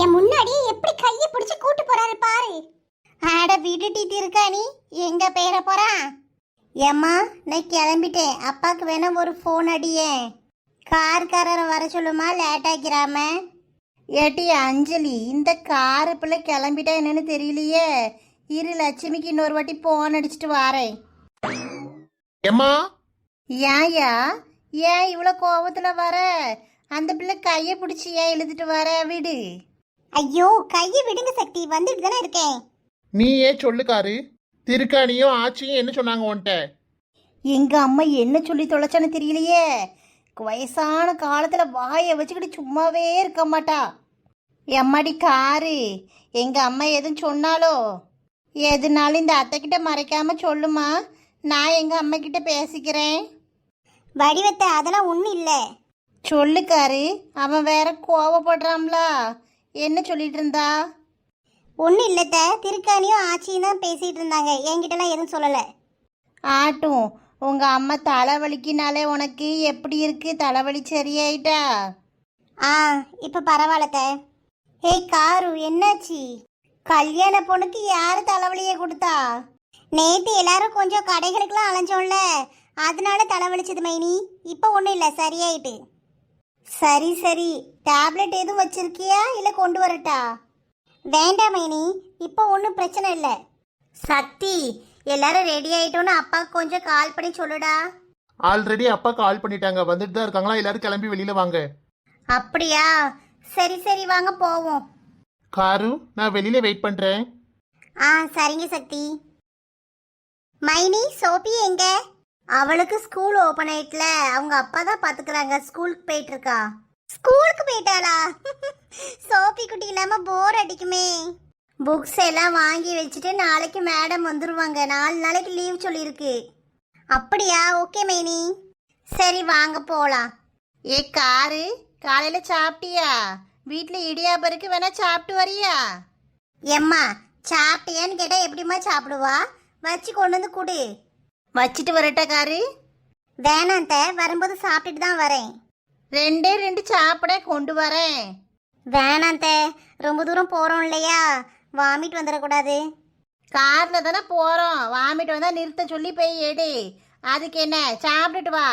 என் முன்னாடி எப்படி கையை பிடிச்சு கூட்டு போறாரு பாரு. ஆட விட்டுட்டு இருக்கா நீ எங்க பேர போறான்? ஏம்மா நான் கிளம்பிட்டேன். அப்பாக்கு வேணா ஒரு ஃபோன் அடியே. கார்காரரை வர சொல்லுமா, லேட் ஆக்கிறாம. ஏட்டி அஞ்சலி, இந்த காரு பிள்ளை கிளம்பிட்டா என்னன்னு தெரியலையே. இரு லட்சுமிக்கு இன்னொரு வாட்டி போன் அடிச்சுட்டு வாரேன். ஏம்மா ஏன்யா, ஏன் இவ்வளோ கோபத்துல வர? அந்த பிள்ளை கையை பிடிச்சி ஏன் இழுத்துட்டு வர? விடு. ஐயோ கையை விடுங்க சக்தி, வந்துட்டு தானே இருக்கேன். நீ ஏன் சொல்லுக்காரு? திருக்காணியும் ஆச்சியும் என்ன சொன்னாங்க உன்கிட்ட? எங்க அம்மா என்ன சொல்லி தொலைச்சான்னு தெரியலையே. வயசான காலத்துல வாயை வச்சுக்கிட்டு சும்மாவே இருக்க மாட்டா. எம்மாடி காரு, எங்க அம்மா எதுவும் சொன்னாலோ? எதுனாலும் இந்த அத்தைக்கிட்ட மறைக்காம சொல்லுமா, நான் எங்க அம்மா கிட்ட பேசிக்கிறேன். வடிவத்தை அதெல்லாம் ஒன்றும் இல்லை. சொல்லுக்காரு, அவன் வேற கோவப்படுறான்ல. என்ன சொல்லிட்டு இருந்தா? ஒன்றும் இல்லைத்த, திருக்காணியும் ஆச்சியும் தான் பேசிகிட்டு இருந்தாங்க, என்கிட்டலாம் எதுவும் சொல்லலை. ஆட்டும், உங்க அம்மா தலைவலிக்குனாலே உனக்கு எப்படி இருக்கு? தலைவலி சரியாயிட்டா? ஆ இப்போ பரவாயில்லத்த. ஏய் காரு, என்னாச்சு? கல்யாண பொண்ணுக்கு யார் தலைவலியை கொடுத்தா? நேற்று எல்லாரும் கொஞ்சம் கடைகளுக்கெல்லாம் அலைஞ்சோம்ல, அதனால தலைவலிச்சது மைனி. இப்போ ஒன்றும் இல்லை, சரியாயிட்டு. சரி சரி, டேப்லெட் எதுவும் வச்சிருக்கியா இல்லை கொண்டு வரட்டா? வேண்டாம் மைனி, இப்போ ஒன்றும் பிரச்சனை இல்லை. சக்தி, எல்லாரும் ரெடி ஆயிட்டோன்னு அப்பாவுக்கு கொஞ்சம் கால் பண்ணி சொல்லுடா. ஆல்ரெடி அப்பா கால் பண்ணிட்டாங்க, வந்துட்டு தான் இருக்காங்களா. எல்லாரும் கிளம்பி வெளியில வாங்க. அப்படியா? சரி சரி, வாங்க போவோம். காரு, நான் வெளியில வெயிட் பண்றேன். ஆ சரிங்க சக்தி. மைனி, சோபி எங்க? அவளுக்கு ஸ்கூல் ஓபன் ஆயிட்டுல, அவங்க அப்பா தான் பாத்துக்கிறாங்க. ஸ்கூலுக்கு போயிட்டு இருக்கா. ஸ்கூலுக்கு போயிட்டாளா? சோபி குட்டி இல்லாம போர் அடிக்குமே. புக்ஸ் எல்லாம் வாங்கி வச்சுட்டு நாளைக்கு மேடம் வந்துருவாங்க. 4 நாளைக்கு லீவ் சொல்லியிருக்கு. அப்படியா? ஓகே மைனி. சரி வாங்க போலாம். ஏ காரு, காலையில சாப்பிட்டியா? வீட்டில் இடியாப்பருக்கு வேணா சாப்பிட்டு வரியா? எம்மா, சாப்பிட்டியான்னு கேட்டா எப்படிம்மா சாப்பிடுவா? வச்சு கொண்டு வந்து கொடு. வச்சுட்டு வரட்டா காரு? வேணாந்த, வரும்போது சாப்பிட்டுட்டு தான் வரேன். 2 சாப்பிட கொண்டு வரேன். வேணாந்த, ரொம்ப தூரம் போறோம் இல்லையா, வாமிட் வந்துடக்கூடாது. கார்ல தானே போறோம், வாமிட் வந்தா நிறுத்த சொல்லி போய் எடு. அதுக்கு என்ன, சாப்பிட்டுட்டு வா.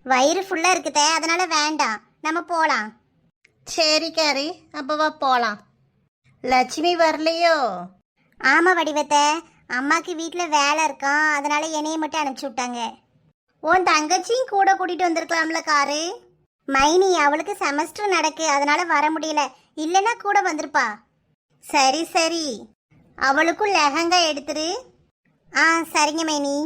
வயிறு ஃபுல்லா இருக்குதே, அதனால வேண்டாம், நம்ம போலாம். சரி காரு, அப்ப வா போலாம். லட்சுமி வரலையோ? ஆமா வடிவத்தை, அம்மாக்கு வீட்டில் வேலை இருக்கான், அதனால என்னைய மட்டும் அனுப்பிச்சி விட்டாங்க. உன் தங்கச்சியும் கூட கூட்டிட்டு வந்திருக்கலாம்ல காரு? மைனி, அவளுக்கு செமஸ்டர் நடக்கு, அதனால வர முடியல. இல்லைன்னா கூட வந்திருப்பா. சரி சரி, அவளுக்கும் லெஹங்கா எடுத்துரு. ஆ சரிங்க மைனி.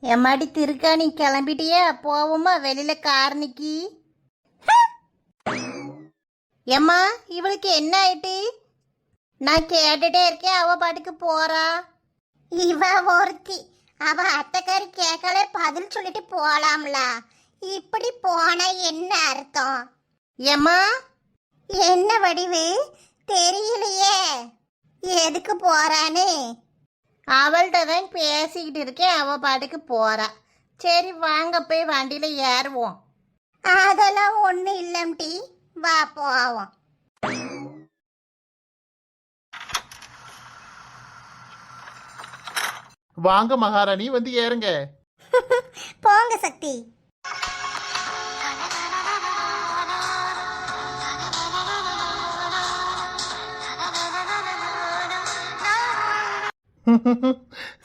எம்மாடி திருக்கா, நீ கிளம்பிட்டியா? போவோமா வெளியில கார் நிக்கி. எம்மா, இவளுக்கு என்ன ஆயிட்டு? நான் கேட்டுட்டே இருக்கேன், அவ பாட்டுக்கு போறா. இவ ஒருத்தி, அவ அத்தைக்காரி கேட்கல பதில் சொல்லிட்டு போலாம்ல. இப்படி போனா என்ன அர்த்தம்? எம்மா, என்ன வடிவு தெரியலையே, எதுக்கு போறான்னு. அவள்கிட்ட தான் பேசிக்கிட்டு இருக்கேன், அவ பாட்டுக்கு போறா. சரி வாங்க போய் வண்டியில ஏறுவோம். அதெல்லாம் ஒண்ணு இல்லம்டி, வா போவோம். வாங்க மகாராணி, வந்து ஏறுங்க. போங்க சக்தி.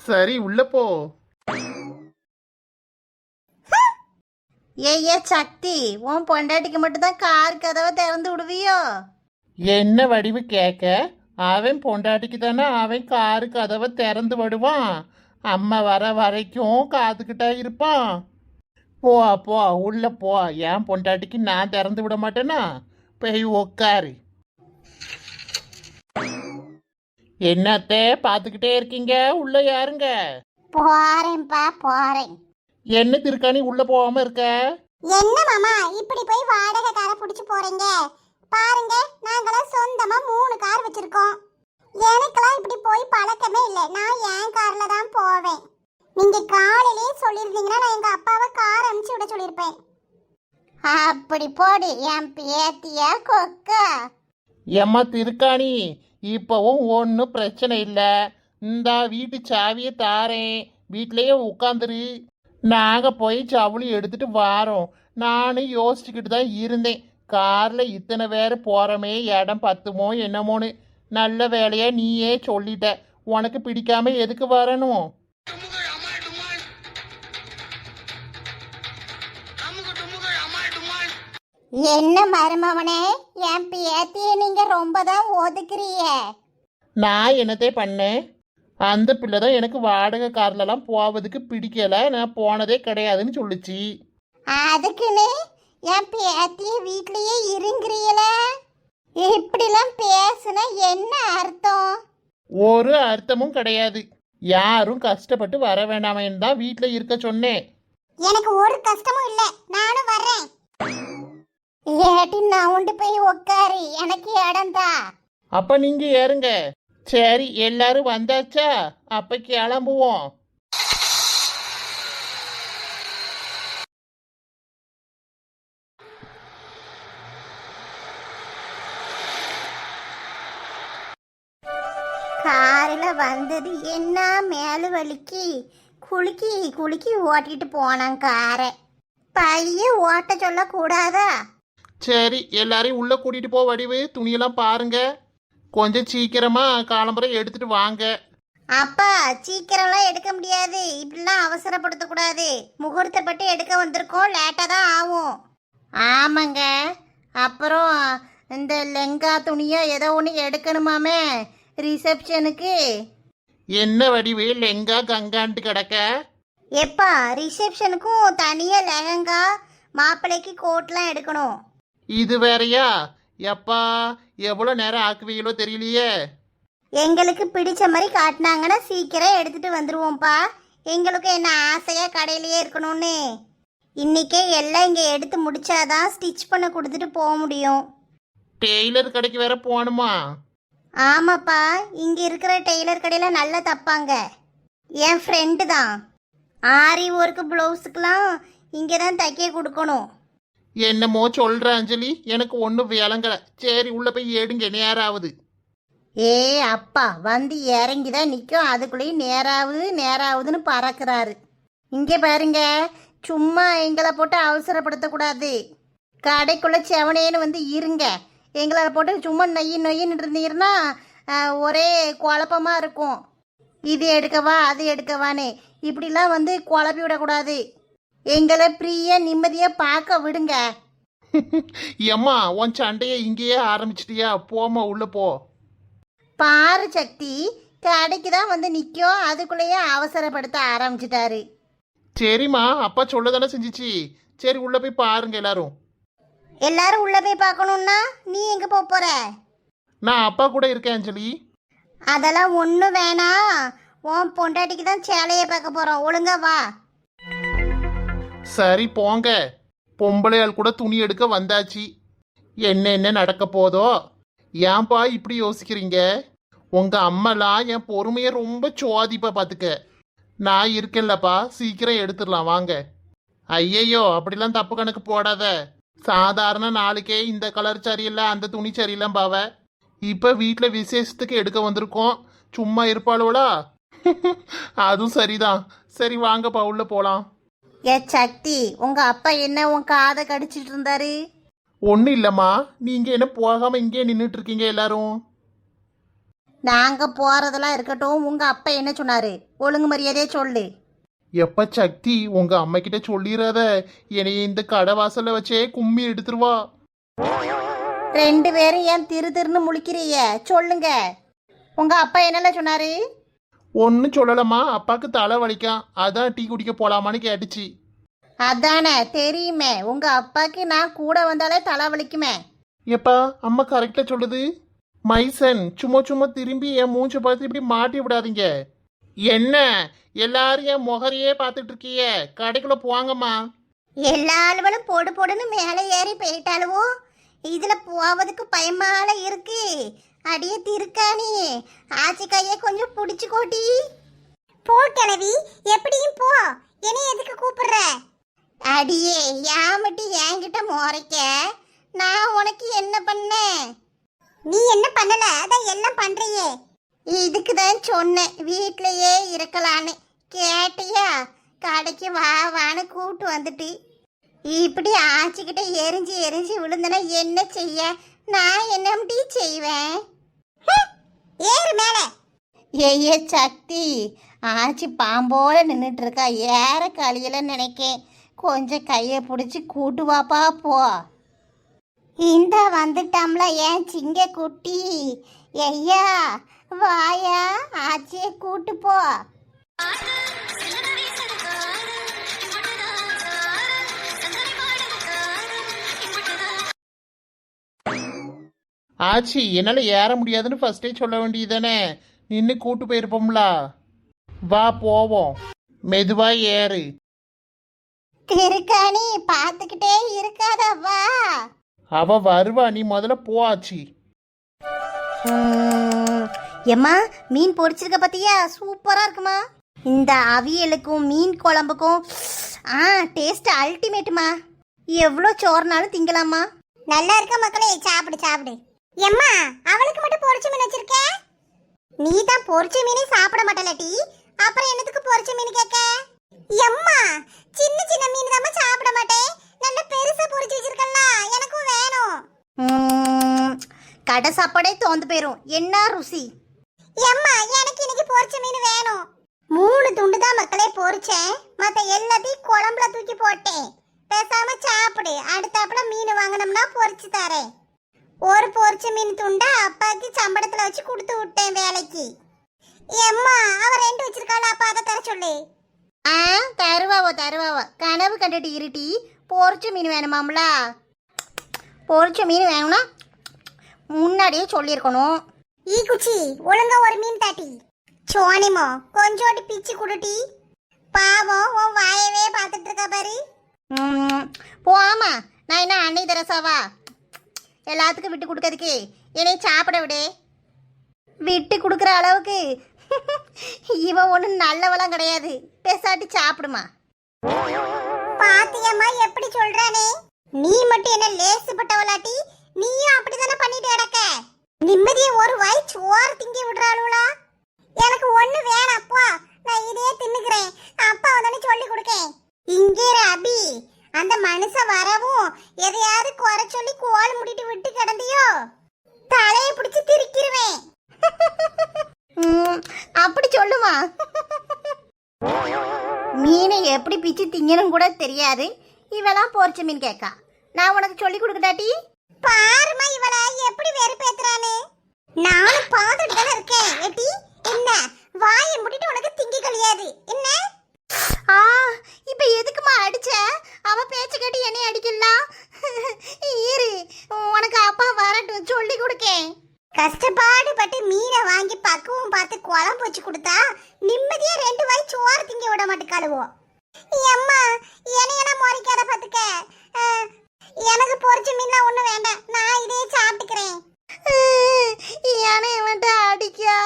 சரி உள்ள போ. ஏய்யா சக்தி, உன் பொண்டாட்டிக்கு மட்டும்தான் கார் கதவை திறந்து விடுவியோ? என்ன வடிவு கேட்க? அவன் பொண்டாட்டிக்கு தானே அவன் காரு கதவை திறந்து விடுவான். அம்மா வர வரைக்கும் காத்துக்கிட்டா இருப்பான். போ போ, உள்ள போ. என் பொண்டாட்டிக்கு நான் திறந்து விட மாட்டேனா? போய் உக்காரு. என்னத்தே பார்த்துக்கிட்டே இருக்கீங்க? உள்ள யாருங்க? போறேன்ப்பா போறேன். என்ன திருக்காணி உள்ள போகாம இருக்க? என்ன மாமா இப்படி போய் வாடகை காரை பிடிச்சு போறீங்க? பாருங்க, நாங்களாம் சொந்தமா 3 கார் வச்சிருக்கோம். எனக்கெல்லாம் இப்படி போய் பழக்கமே இல்லை. நான் என் கார்ல தான் போவேன். நீங்க காலையிலேயே சொல்லியிருந்தீங்கன்னா நான் எங்க அப்பாவை கார் அனுப்பிச்சு விட சொல்லியிருப்பேன். அப்படி போடு என் பேத்தியா கொக்கா. ஏம்மா திருக்காணி, இப்போவும் ஒன்றும் பிரச்சனை இல்லை. இந்த வீட்டு சாவியை தாரேன், வீட்லேயே உட்காந்துரு. நாங்கள் போய் ஜவுளி எடுத்துட்டு வாரோம். நானும் யோசிச்சுக்கிட்டு தான் இருந்தேன், காரில் இத்தனை பேர் போகிறோமே இடம் பத்துமோ என்னமோன்னு. நல்ல வேலையா நீயே சொல்லிட்ட. உனக்கு பிடிக்காம எதுக்கு வரணும்? என்ன மருமவனே, என் பேத்திய நீங்க ரொம்ப தான் ஒதுக்குறீங்க. நான் என்னத்தே பண்ணேன்? அந்த பிள்ளை தான் எனக்கு வாடகை கார்லலாம் போவதுக்கு பிடிக்கல, நான் போனதே கிடையாதுன்னு சொல்லுச்சு. அதுக்குன்னு என் பேத்திய வீட்லயே இருங்கிறீங்கள? இப்படிலாம் பேசுனா என்ன அர்த்தம்? ஒரு அர்த்தமும் கிடையாது. யாரும் கஷ்டப்பட்டு வர வேண்டாமேன்னு தான் வீட்டில் இருக்க சொன்னேன். எனக்கு ஒரு கஷ்டமும் இல்ல, நானும் வர்றேன். ஏட்டி நான் உண்டு போய் உட்காரு, எனக்கு இடம் தான். அப்ப நீங்க ஏறுங்க. சரி, எல்லாரும் வந்தாச்சா? அப்ப கிளம்புவோம். காரில் வந்தது என்ன மேலு வலிக்கு குலுக்கி குலுக்கி ஓட்டிட்டு போனான் காரை. பையன் ஓட்ட சொல்லக்கூடாதா? சரி, எல்லாரையும் உள்ள கூட்டிட்டு போ. வடிவு, துணியெல்லாம் பாருங்க. கொஞ்சம் சீக்கிரமா காலம்பரை எடுத்துட்டு வாங்க. அப்பா சீக்கிரம்லாம் எடுக்க முடியாது, இப்படிலாம் அவசரப்படுத்தக்கூடாது. முகூர்த்தப்பட்டு எடுக்க வந்திருக்கோம், லேட்டாக தான் ஆகும். ஆமாங்க, அப்புறம் இந்த லெங்கா துணியோ ஏதோ ஒன்று எடுக்கணுமாமே ரிசப்ஷனுக்கு. என்ன வடிவு லெங்கா கங்கான்ட்டு கிடக்க? எப்பா ரிசப்ஷனுக்கும் தனியாக லெஹங்கா, மாப்பிள்ளைக்கு கோட்லாம் எடுக்கணும். இது வேறயா? எப்பா எவ்வளோ நேரம் ஆக்குவீங்களோ தெரியலையே. எங்களுக்கு பிடிச்ச மாதிரி காட்டினாங்கன்னா சீக்கிரம் எடுத்துட்டு வந்துடுவோம்ப்பா. எங்களுக்கு என்ன ஆசையாக கடையிலேயே இருக்கணும்னு. இன்னைக்கே எல்லாம் இங்கே எடுத்து முடிச்சாதான் ஸ்டிச் பண்ண கொடுத்துட்டு போக முடியும். டெய்லர் கடைக்கு வேற போகணுமா? ஆமாப்பா, இங்கே இருக்கிற டெய்லர் கடையில் நல்லா தப்பாங்க. என் ஃப்ரெண்டு தான். ஆரி ஒர்க்கு ப்ளவுஸுக்கெலாம் இங்கே தான் தைக்க கொடுக்கணும். என்னமோ சொல்ற அஞ்சலி, எனக்கு ஒன்றும் விளங்கல. சரி, உள்ள போய் எடுங்க, நேரம் ஆகுது. ஏ அப்பா, வந்து இறங்கி தான் நிற்கும், அதுக்குள்ளேயும் நேராகுதுன்னு பறக்கிறாரு. இங்கே பாருங்க, சும்மா எங்களை போட்டு அவசரப்படுத்தக்கூடாது. கடைக்குள்ளே செவனேன்னு வந்து இருங்க. எங்களை போட்டு சும்மா நொய்யின்னு இருந்தீங்கன்னா ஒரே குழப்பமாக இருக்கும். இது எடுக்கவா அது எடுக்கவான்னு இப்படிலாம் வந்து குழப்பி விடக்கூடாது. எங்களை ஃப்ரீயாக நிம்மதியாக பார்க்க விடுங்க. ஏம்மா, உன் சண்டையை இங்கேயே ஆரம்பிச்சிட்டியா? போமா, உள்ள போ. பாரு சக்தி, கடைக்கு தான் வந்து நிற்கும், அதுக்குள்ளேயே அவசரப்படுத்த ஆரம்பிச்சிட்டாரு. சரிம்மா, அப்பா சொல்லதானே செஞ்சிச்சு. சரி, உள்ள போய் பாருங்க எல்லாரும். எல்லாரும் உள்ளே போய் பார்க்கணுன்னா நீ எங்கே போகிற? நான் அப்பா கூட இருக்கேன் அஞ்சலி. அதெல்லாம் ஒன்றும் வேணாம், உன் பொண்டாட்டிக்கு தான் சேலையை பார்க்க போகிறோம். ஒழுங்கா வா. சரி போங்க. பொம்பளையால் கூட துணி எடுக்க வந்தாச்சு. என்ன நடக்க போதோ? ஏன்பா இப்படி யோசிக்கிறீங்க? உங்க அம்மாலாம் என் பொறுமையை ரொம்ப சோதிப்பா பார்த்துக்க. நான் இருக்கேன்லப்பா, சீக்கிரம் எடுத்துடலாம் வாங்க. ஐயையோ, அப்படிலாம் தப்பு கணக்கு போடாத. சாதாரண நாளுக்கே இந்த கலர் சரியில்லை, அந்த துணி சரியில்லை பாவ. இப்போ வீட்டில் விசேஷத்துக்கு எடுக்க வந்திருக்கோம், சும்மா இருப்பாளோளா? அதுவும் சரிதான். சரி வாங்கப்பா, உள்ள போகலாம். ஏ சக்தி, உங்கள் அப்பா என்ன உன் காதை கடிச்சிட்டு இருந்தாரு? ஒன்றும் இல்லைம்மா, நீங்கள் என்ன போகாமல் இங்கே நின்றுட்டு இருக்கீங்க எல்லாரும்? நாங்கள் போகிறதெல்லாம் இருக்கட்டும், உங்கள் அப்பா என்ன சொன்னார்? ஒழுங்கு மரியாதையே சொல்லு. எப்ப சக்தி, உங்க அம்மா கிட்ட சொல்லிடாத. என்னைய இந்த கடை வாசல்ல வச்சே கும்மி எடுத்துருவா. ரெண்டு பேரும் ஏன் திருன்னு முழிக்கிறீங்க? சொல்லுங்க, உங்கள் அப்பா என்னெல்லாம் சொன்னார்? ஒன்றும் சொல்லலம்மா, அப்பாவுக்கு தலை வலிக்கான், அதான் டீ குடிக்க போலாமான்னு கேட்டுச்சு. அதானே தெரியுமே, உங்கள் அப்பாவுக்கு நான் கூட வந்தாலே தலை வலிக்குமே. எப்பா அம்மா கரெக்டா சொல்லுது. மைசன், சும்மா சும்மா திரும்பி என் மூஞ்ச பார்த்து இப்படி மாட்டி விடாதீங்க. என்ன எல்லாரும் என் முகரையே பார்த்துட்டு இருக்கீங்க? கடைக்குள்ள போங்கம்மா. எல்லா ஆளுகளும் போடு போடுன்னு மேலே ஏறி போயிட்டாலுவோ, இதில் போவதுக்கு பயமால இருக்கு. அடியே திருக்காணி, ஆச்சி கையை கொஞ்சம் பிடிச்சி கோட்டி. போ கிளவி, எப்படியும் போ. என்னை எதுக்கு கூப்பிடுற? அடியே, யாமட்டி என்கிட்ட முறைக்க. நான் உனக்கு என்ன பண்ணேன்? நீ என்ன பண்ணல, அதான் எல்லாம் பண்றியே. இதுக்கு தான் சொன்னேன் வீட்லயே இருக்கலான்னு. கேட்டியா? கடைக்கு வா வான்னு கூட்டு வந்துட்டு இப்படி ஆச்சிக்கிட்ட எரிஞ்சு எரிஞ்சு விழுந்தனா என்ன செய்ய? நான் என்னடி செய்வேன்? ஏறு மேல. ஏயே சக்தி, ஆச்சி பாம்போல நின்றுட்டு இருக்கா, ஏற கழியலன்னு நினைக்கேன். கொஞ்சம் கையை பிடிச்சி கூட்டு வாப்பா போ. இந்த வந்துட்டோம்ல ஏன் சிங்க குட்டி. ஐயா வாயா, ஆச்சியை கூட்டு போ. ஆச்சி என்னால் ஏற முடியாதுன்னு ஃபர்ஸ்டே சொல்ல வேண்டியதானே? நின்று கூட்டு போயிருப்போம்ல. வா போவோம், மெதுவா ஏறு. திருக்காணி பார்த்துக்கிட்டே இருக்காதா, வா. அவ வருவா, நீ முதல்ல போ ஆச்சி. எம்மா, மீன் பொரிச்சிருக்க பார்த்தியா? சூப்பராக இருக்குமா. இந்த அவியலுக்கும் மீன் குழம்புக்கும் டேஸ்ட் அல்டிமேட்டுமா. எவ்வளோ சோறுனாலும் திங்கலாமா. நல்லா இருக்க மக்களே, சாப்பிடு சாப்பிடு. எம்மா, அவளுக்கு மட்டும் பொரிச்ச மீன் வச்சிருக்க. நீ தான் பொரிச்ச மீனே சாப்பிட மாட்டலடி, அப்புறம் என்னத்துக்கு பொரிச்ச மீன் கேட்க? எம்மா, சின்ன சின்ன மீன் தான் சாப்பிட மாட்டேன், நல்ல பெருசா பொரிச்சு வச்சிருக்கல, எனக்கும் வேணும். கடை சாப்பாடே தோந்து போயிரும். என்ன ருசி. எம்மா, எனக்கு இன்னைக்கு பொரிச்ச மீன் வேணும். 3 துண்டு தான் மக்களே பொரிச்சேன், மத்த எல்லாத்தையும் குழம்புல தூக்கி போட்டேன். பேசாம சாப்பிடு, அடுத்தாப்புல மீன் வாங்கினோம்னா பொரிச்சு தரேன். ஒரு பொரிச்ச மீன் துண்டா அப்பாக்கு சம்பளத்துல வச்சு கொடுத்து விட்டேன் வேலைக்கு. எம்மா, அவ 2 வச்சிருக்காள, அப்பா அதை தர சொல்லு. தருவாவோ தருவாவோ, கனவு கண்டுட்டு இருட்டி. பொரிச்ச மீன் வேணுமாம்ல? பொரிச்ச மீன் வேணும்னா முன்னாடியே சொல்லியிருக்கணும். ஈ குச்சி, ஒழுங்கா ஒரு மீன் தாட்டி. சோனிமோ, கொஞ்சோட்டி பிச்சு குடுட்டி. பாவம், உன் வாயவே பார்த்துட்டு இருக்கா பாரு. போமா, நான் என்ன அன்னை தெரசாவா எல்லாத்துக்கும் விட்டு கொடுக்கறதுக்கு? என்னை சாப்பிட விடு. விட்டு கொடுக்குற அளவுக்கு இவன் ஒன்றும் நல்லவெல்லாம் கிடையாது. பேசாட்டி சாப்பிடுமா. பாத்தியம்மா எப்படி சொல்றானே? நீ மட்டும் என்ன லேசுப்பட்டவளாட்டி? நீயும் அப்படிதானே பண்ணிட்டு கிடக்க. நிம்மதியை ஒரு வாய் சோறு திங்கி விடுறாளுவா. எனக்கு ஒண்ணு வேணாப்பா, நான் இதே தின்னுக்கிறேன். அப்பா வந்து சொல்லி கொடுக்கேன். இங்கே அபி, அந்த மனுஷன் வரவும் எதையாவது குறை சொல்லி கோல் முடிட்டு விட்டு கிடந்தியோ, தலையை பிடிச்சி திரிக்கிருவேன். அப்படி சொல்லுமா. மீனை எப்படி பிச்சு திங்கணும் கூட தெரியாது, இவெல்லாம் பொரிச்ச மீன் கேட்கா. நான் உனக்கு சொல்லி கொடுக்கட்டாட்டி? பாருமா இவள எப்படி வெறுப்பேத்துறானே. நானும் பார்த்துட்டு தானே இருக்கேன். ஏட்டி, என்ன வாயை முடிட்டு உனக்கு திங்கி கழியாது என்ன? இப்ப எதுக்குமா அடிச்ச? அவ பேச்ச கேட்டு என்னை அடிக்கலாம். இரு, உனக்கு அப்பா வரட்டும் சொல்லி கொடுக்கேன். கஷ்டப்பாடு பட்டு மீனை வாங்கி பக்குவம் பார்த்து குழம்பு வச்சு கொடுத்தா நிம்மதியா 2 வாய் சோறு திங்க விட மாட்டேக்காளுவோ. அம்மா, என்னையனா முறைக்காத பாத்துக்க. எனக்கு பொரிச்ச மீன்லாம் ஒண்ணு வேண்டாம், நான் இதே சாப்பிட்டுக்கிறேன். என்னை மட்டும் அடிக்கா,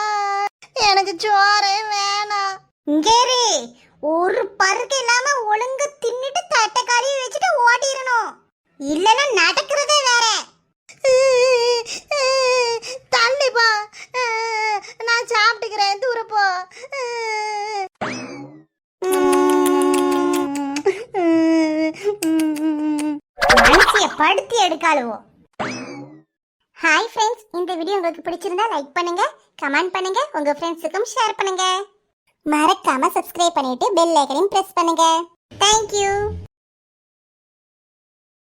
எனக்கு சோறே வேணாம். இங்கேரு, ஒரு பருக்க இல்லாம ஒழுங்கு தின்னுட்டு தட்டை காலியை வச்சுட்டு ஓடிரணும், இல்லைன்னா நடக்கிறதே வேற. தள்ளிப்பா, நான் சாப்பிட்டுக்கிறேன், தூரப்போ. மனசிய படுத்தி எடுக்காளுவோ. ஹாய் ஃப்ரெண்ட்ஸ், இந்த வீடியோ உங்களுக்கு பிடிச்சிருந்தா லைக் பண்ணுங்க, கமெண்ட் பண்ணுங்க, உங்க ஃப்ரெண்ட்ஸுக்கும் ஷேர் பண்ணுங்க. மறக்காம சப்ஸ்கிரைப் பண்ணிட்டு பெல் ஐக்கனையும் பிரஸ் பண்ணுங்க. தேங்க்யூ.